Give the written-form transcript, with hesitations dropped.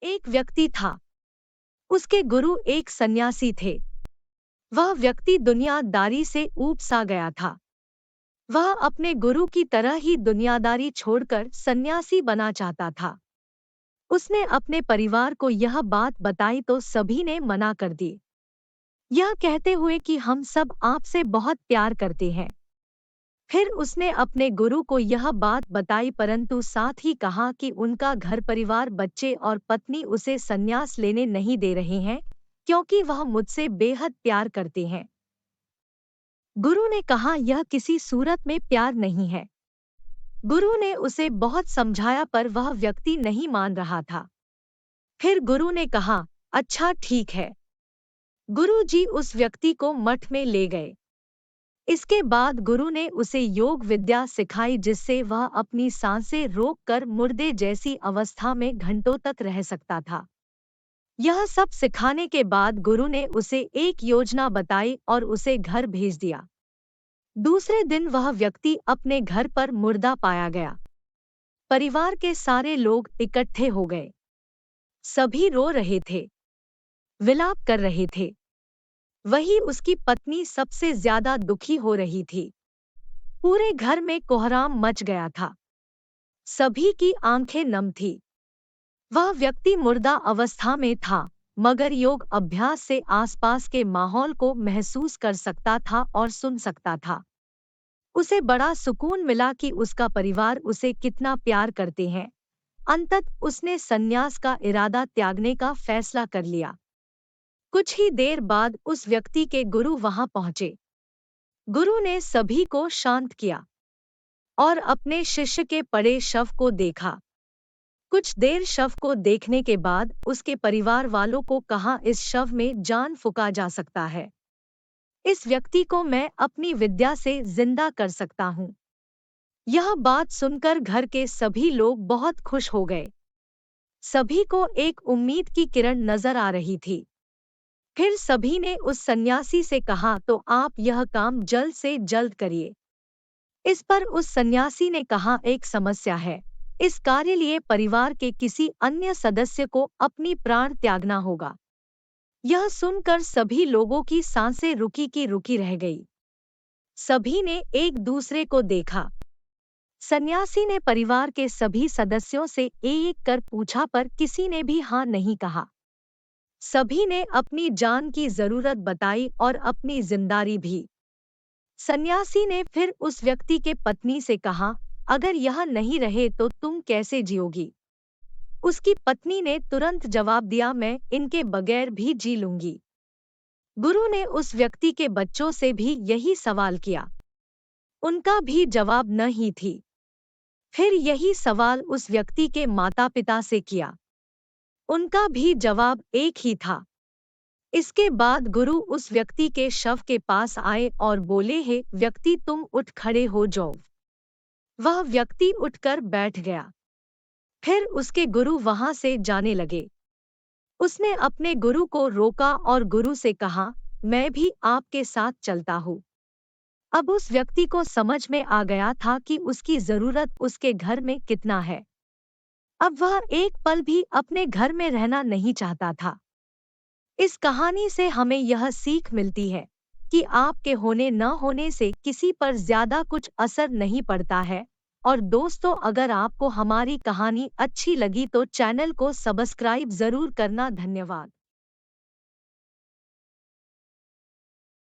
एक व्यक्ति था। उसके गुरु एक सन्यासी थे। वह व्यक्ति दुनियादारी से ऊब सा गया था। वह अपने गुरु की तरह ही दुनियादारी छोड़कर सन्यासी बना चाहता था। उसने अपने परिवार को यह बात बताई तो सभी ने मना कर दी, यह कहते हुए कि हम सब आपसे बहुत प्यार करते हैं। फिर उसने अपने गुरु को यह बात बताई, परंतु साथ ही कहा कि उनका घर परिवार, बच्चे और पत्नी उसे संन्यास लेने नहीं दे रहे हैं, क्योंकि वह मुझसे बेहद प्यार करते हैं। गुरु ने कहा, यह किसी सूरत में प्यार नहीं है। गुरु ने उसे बहुत समझाया पर वह व्यक्ति नहीं मान रहा था। फिर गुरु ने कहा, अच्छा ठीक है। गुरु जी उस व्यक्ति को मठ में ले गए। इसके बाद गुरु ने उसे योग विद्या सिखाई, जिससे वह अपनी सांसें रोककर मुर्दे जैसी अवस्था में घंटों तक रह सकता था। यह सब सिखाने के बाद गुरु ने उसे एक योजना बताई और उसे घर भेज दिया। दूसरे दिन वह व्यक्ति अपने घर पर मुर्दा पाया गया। परिवार के सारे लोग इकट्ठे हो गए। सभी रो रहे थे, विलाप कर रहे थे। वही उसकी पत्नी सबसे ज्यादा दुखी हो रही थी। पूरे घर में कोहराम मच गया था। सभी की आंखें नम थी। वह व्यक्ति मुर्दा अवस्था में था, मगर योग अभ्यास से आसपास के माहौल को महसूस कर सकता था और सुन सकता था। उसे बड़ा सुकून मिला कि उसका परिवार उसे कितना प्यार करते हैं। अंततः उसने संन्यास का इरादा त्यागने का फैसला कर लिया। कुछ ही देर बाद उस व्यक्ति के गुरु वहां पहुंचे। गुरु ने सभी को शांत किया और अपने शिष्य के पड़े शव को देखा। कुछ देर शव को देखने के बाद उसके परिवार वालों को कहा, इस शव में जान फूंका जा सकता है। इस व्यक्ति को मैं अपनी विद्या से जिंदा कर सकता हूँ। यह बात सुनकर घर के सभी लोग बहुत खुश हो गए। सभी को एक उम्मीद की किरण नजर आ रही थी। फिर सभी ने उस सन्यासी से कहा, तो आप यह काम जल्द से जल्द करिए। इस पर उस सन्यासी ने कहा, एक समस्या है। इस कार्य लिए परिवार के किसी अन्य सदस्य को अपनी प्राण त्यागना होगा। यह सुनकर सभी लोगों की सांसें रुकी की रुकी रह गई। सभी ने एक दूसरे को देखा। सन्यासी ने परिवार के सभी सदस्यों से एक कर पूछा, पर किसी ने भी हाँ नहीं कहा। सभी ने अपनी जान की जरूरत बताई और अपनी जिंदारी भी। सन्यासी ने फिर उस व्यक्ति के पत्नी से कहा, अगर यह नहीं रहे तो तुम कैसे जियोगी? उसकी पत्नी ने तुरंत जवाब दिया, मैं इनके बगैर भी जी लूंगी। गुरु ने उस व्यक्ति के बच्चों से भी यही सवाल किया। उनका भी जवाब न ही थी। फिर यही सवाल उस व्यक्ति के माता पिता से किया। उनका भी जवाब एक ही था। इसके बाद गुरु उस व्यक्ति के शव के पास आए और बोले, हे व्यक्ति, तुम उठ खड़े हो जाओ। वह व्यक्ति उठकर बैठ गया। फिर उसके गुरु वहां से जाने लगे। उसने अपने गुरु को रोका और गुरु से कहा, मैं भी आपके साथ चलता हूँ। अब उस व्यक्ति को समझ में आ गया था कि उसकी जरूरत उसके घर में कितना है। अब वह एक पल भी अपने घर में रहना नहीं चाहता था। इस कहानी से हमें यह सीख मिलती है कि आपके होने न होने से किसी पर ज्यादा कुछ असर नहीं पड़ता है। और दोस्तों, अगर आपको हमारी कहानी अच्छी लगी तो चैनल को सब्सक्राइब जरूर करना। धन्यवाद।